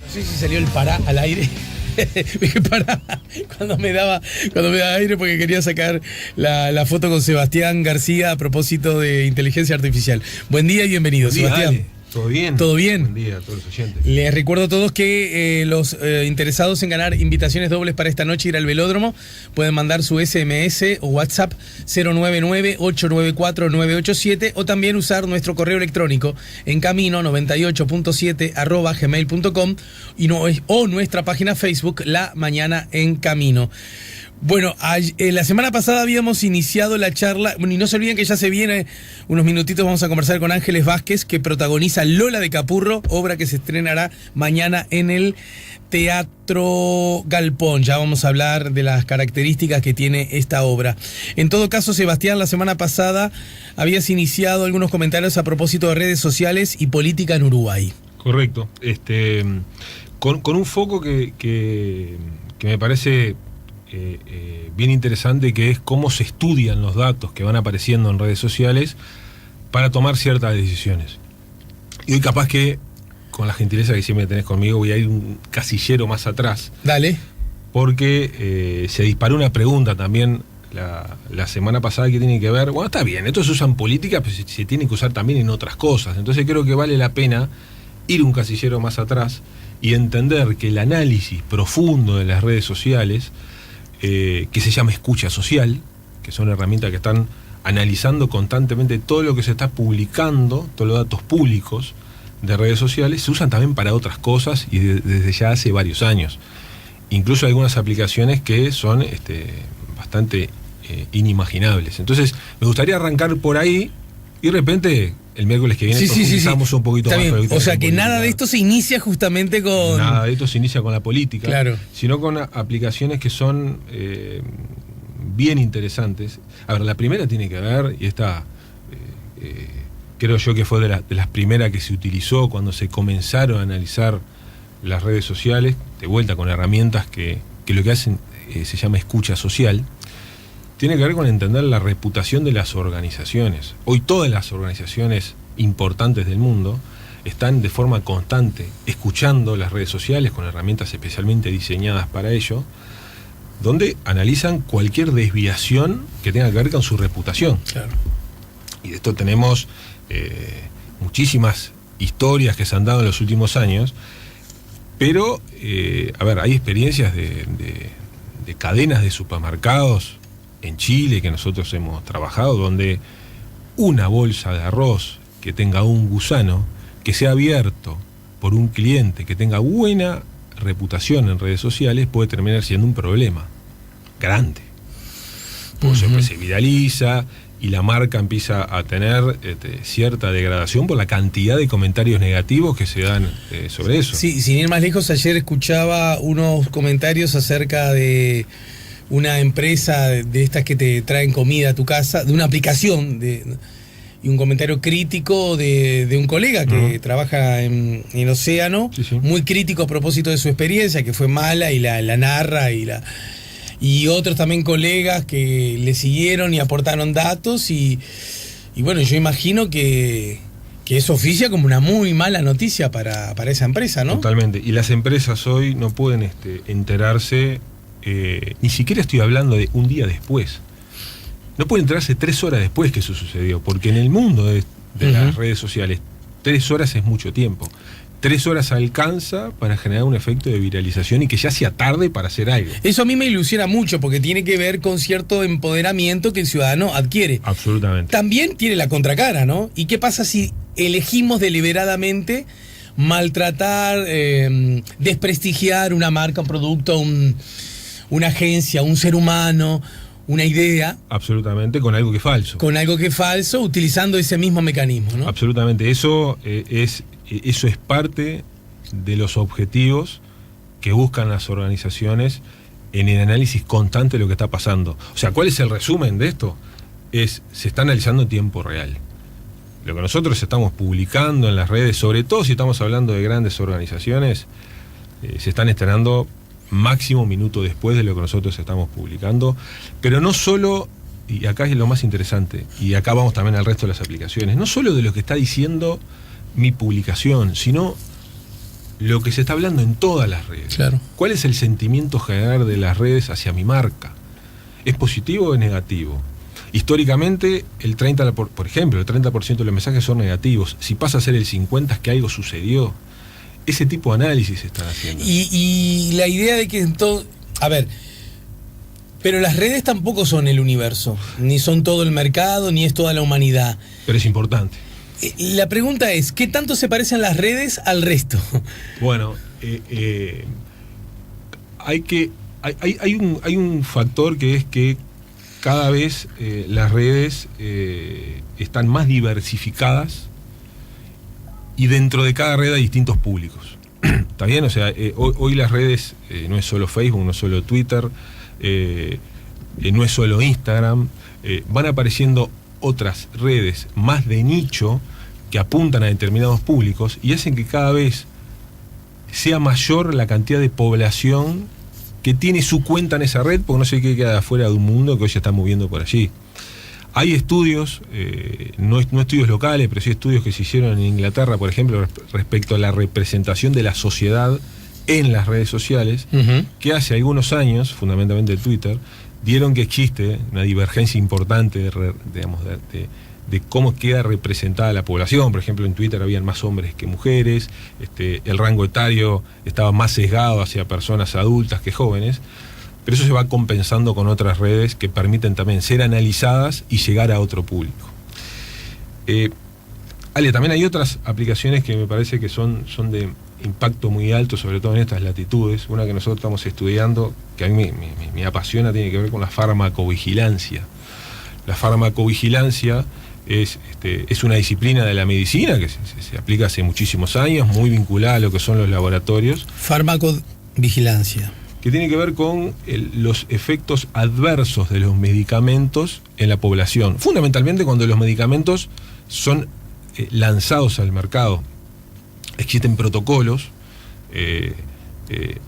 No sé si salió el pará al aire. Dije pará cuando me daba aire porque quería sacar la foto con Sebastián García a propósito de inteligencia artificial. Buen día y bienvenido, Sebastián. Ale. ¿Todo bien? ¿Todo bien? Buen día a todos los oyentes. Les recuerdo a todos que los interesados en ganar invitaciones dobles para esta noche ir al velódromo pueden mandar su SMS o WhatsApp 099-894-987 o también usar nuestro correo electrónico en camino98.7 @gmail.com o nuestra página Facebook La Mañana en Camino. Bueno, la semana pasada habíamos iniciado la charla, y no se olviden que ya se viene unos minutitos, vamos a conversar con Ángeles Vázquez, que protagoniza Lola de Capurro, obra que se estrenará mañana en el Teatro Galpón. Ya vamos a hablar de las características que tiene esta obra. En todo caso, Sebastián, la semana pasada habías iniciado algunos comentarios a propósito de redes sociales y política en Uruguay. Correcto. Con un foco que me parece bien interesante, que es cómo se estudian los datos que van apareciendo en redes sociales para tomar ciertas decisiones. Y hoy capaz que, con la gentileza que siempre tenés conmigo, voy a ir un casillero más atrás. Dale. Porque se disparó una pregunta también la semana pasada que tiene que ver, bueno, está bien, esto se usa en política, pero se tiene que usar también en otras cosas. Entonces creo que vale la pena ir un casillero más atrás y entender que el análisis profundo de las redes sociales, que se llama escucha social, que son herramientas que están analizando constantemente todo lo que se está publicando, todos los datos públicos de redes sociales, se usan también para otras cosas y desde ya hace varios años. Incluso algunas aplicaciones que son bastante inimaginables. Entonces, me gustaría arrancar por ahí y de repente el miércoles que viene profundizamos un poquito Está más. Bien. O sea que nada de esto se inicia justamente con... Nada de esto se inicia con la política, claro, sino con aplicaciones que son bien interesantes. A ver, la primera tiene que ver, y esta creo yo que fue de las primeras que se utilizó cuando se comenzaron a analizar las redes sociales, de vuelta con herramientas que lo que hacen se llama escucha social. Tiene que ver con entender la reputación de las organizaciones. Hoy todas las organizaciones importantes del mundo están de forma constante escuchando las redes sociales con herramientas especialmente diseñadas para ello, donde analizan cualquier desviación que tenga que ver con su reputación. Claro. Y de esto tenemos muchísimas historias que se han dado en los últimos años, pero, a ver, hay experiencias de cadenas de supermercados en Chile que nosotros hemos trabajado, donde una bolsa de arroz que tenga un gusano, que sea abierto por un cliente que tenga buena reputación en redes sociales, puede terminar siendo un problema grande. Porque se viraliza y la marca empieza a tener cierta degradación por la cantidad de comentarios negativos que se dan sobre eso. Sí, sin ir más lejos, ayer escuchaba unos comentarios acerca de una empresa de estas que te traen comida a tu casa, de una aplicación, y un comentario crítico de un colega que trabaja en el Océano, muy crítico a propósito de su experiencia, que fue mala y la narra, y otros también colegas que le siguieron y aportaron datos, y bueno, yo imagino que eso oficia como una muy mala noticia para esa empresa, ¿no? Totalmente, y las empresas hoy no pueden enterarse, ni siquiera estoy hablando de un día después. No pueden enterarse 3 horas después que eso sucedió, porque en el mundo de las redes sociales 3 horas es mucho tiempo. 3 horas alcanza para generar un efecto de viralización y que ya sea tarde para hacer algo. Eso a mí me ilusiona mucho porque tiene que ver con cierto empoderamiento que el ciudadano adquiere. Absolutamente. También tiene la contracara, ¿no? ¿Y qué pasa si elegimos deliberadamente maltratar, desprestigiar una marca, un producto, una agencia, un ser humano, una idea? Absolutamente, con algo que es falso. Con algo que es falso, utilizando ese mismo mecanismo, ¿no? Absolutamente, eso es parte de los objetivos que buscan las organizaciones en el análisis constante de lo que está pasando. O sea, ¿cuál es el resumen de esto? Se está analizando en tiempo real. Lo que nosotros estamos publicando en las redes, sobre todo si estamos hablando de grandes organizaciones, se están estrenando máximo minuto después de lo que nosotros estamos publicando, pero no solo, y acá es lo más interesante, y acá vamos también al resto de las aplicaciones, no solo de lo que está diciendo mi publicación, sino lo que se está hablando en todas las redes. Claro. ¿Cuál es el sentimiento general de las redes hacia mi marca? ¿Es positivo o es negativo? Históricamente, por ejemplo, el 30% de los mensajes son negativos. Si pasa a ser el 50% es que algo sucedió. Ese tipo de análisis se están haciendo. Y la idea de que a ver, pero las redes tampoco son el universo, ni son todo el mercado, ni es toda la humanidad. Pero es importante. La pregunta es, ¿qué tanto se parecen las redes al resto? Bueno, hay un factor que es que cada vez las redes están más diversificadas y dentro de cada red hay distintos públicos. ¿Está bien? O sea, hoy las redes no es solo Facebook, no es solo Twitter, no es solo Instagram, van apareciendo otras redes más de nicho que apuntan a determinados públicos y hacen que cada vez sea mayor la cantidad de población que tiene su cuenta en esa red, porque no sé qué queda afuera de un mundo que hoy se está moviendo por allí. Hay estudios, no estudios locales, pero sí estudios que se hicieron en Inglaterra, por ejemplo, respecto a la representación de la sociedad en las redes sociales, que hace algunos años, fundamentalmente Twitter, dieron que existe una divergencia importante de cómo queda representada la población. Por ejemplo, en Twitter habían más hombres que mujeres, el rango etario estaba más sesgado hacia personas adultas que jóvenes, pero eso se va compensando con otras redes que permiten también ser analizadas y llegar a otro público. Ale, también hay otras aplicaciones que me parece que son de impacto muy alto, sobre todo en estas latitudes. Una que nosotros estamos estudiando, que a mí me apasiona, tiene que ver con la farmacovigilancia. La farmacovigilancia es una disciplina de la medicina que se aplica hace muchísimos años, muy vinculada a lo que son los laboratorios. Farmacovigilancia. Que tiene que ver con los efectos adversos de los medicamentos en la población. Fundamentalmente cuando los medicamentos son lanzados al mercado. Existen protocolos,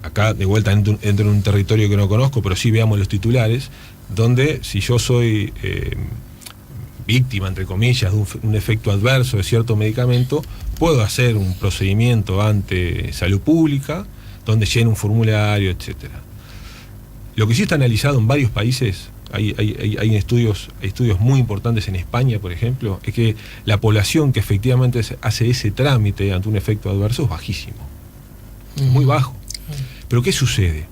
acá de vuelta entro en un territorio que no conozco, pero sí veamos los titulares, donde si yo soy víctima, entre comillas, de un efecto adverso de cierto medicamento, puedo hacer un procedimiento ante Salud Pública, donde llena un formulario, etcétera. Lo que sí está analizado en varios países, hay estudios muy importantes en España, por ejemplo, es que la población que efectivamente hace ese trámite ante un efecto adverso es bajísimo, muy bajo. Pero ¿qué sucede?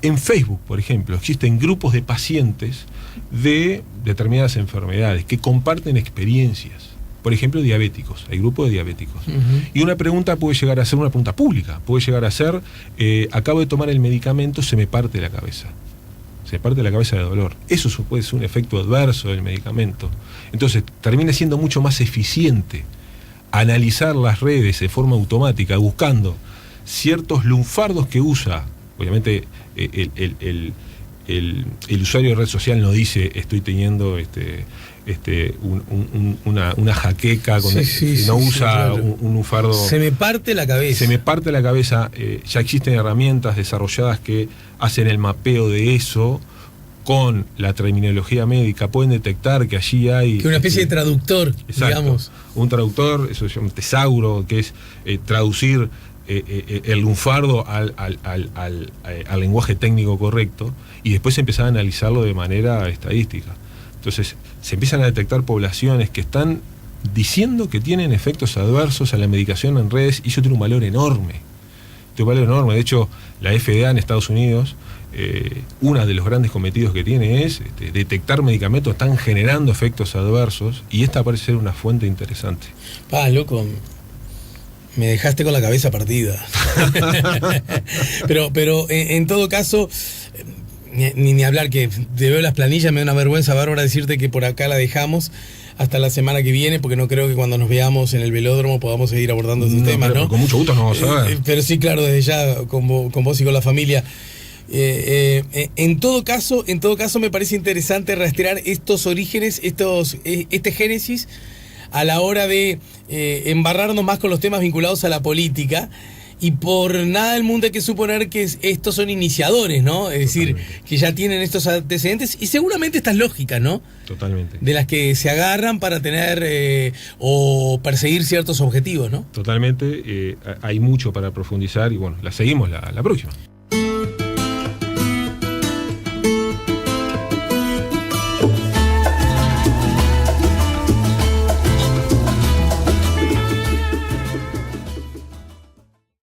En Facebook, por ejemplo, existen grupos de pacientes de determinadas enfermedades que comparten experiencias. Por ejemplo, diabéticos, hay grupos de diabéticos. Y una pregunta puede llegar a ser una pregunta pública, puede llegar a ser, acabo de tomar el medicamento, se me parte la cabeza. Se me parte la cabeza de dolor. Eso puede ser un efecto adverso del medicamento. Entonces, termina siendo mucho más eficiente analizar las redes de forma automática, buscando ciertos lunfardos que usa. Obviamente, el usuario de red social no dice, estoy teniendo una jaqueca, no usa claro. un lunfardo. Se me parte la cabeza. Se me parte la cabeza. Ya existen herramientas desarrolladas que hacen el mapeo de eso con la terminología médica. Pueden detectar que allí hay... Que una especie de traductor, exacto, digamos. Un traductor, eso se llama tesauro, que es traducir el lunfardo al lenguaje técnico correcto, y después empezar a analizarlo de manera estadística. Entonces se empiezan a detectar poblaciones que están diciendo que tienen efectos adversos a la medicación en redes, y eso tiene un valor enorme. De hecho, la FDA en Estados Unidos, uno de los grandes cometidos que tiene es detectar medicamentos que están generando efectos adversos, y esta parece ser una fuente interesante. Loco, me dejaste con la cabeza partida. pero en todo caso, ni hablar, que te veo las planillas, me da una vergüenza bárbara decirte que por acá la dejamos hasta la semana que viene, porque no creo que cuando nos veamos en el velódromo podamos seguir abordando estos temas, ¿no? Con mucho gusto nos vamos a ver. Pero sí, claro, desde ya con vos y con la familia. En todo caso me parece interesante rastrear estos orígenes, este génesis, a la hora de embarrarnos más con los temas vinculados a la política, Y por nada del mundo hay que suponer que estos son iniciadores, ¿no? Es decir, que ya tienen estos antecedentes y seguramente estas lógicas, ¿no? Totalmente. De las que se agarran para tener o perseguir ciertos objetivos, ¿no? Totalmente. Hay mucho para profundizar y bueno, la seguimos la próxima.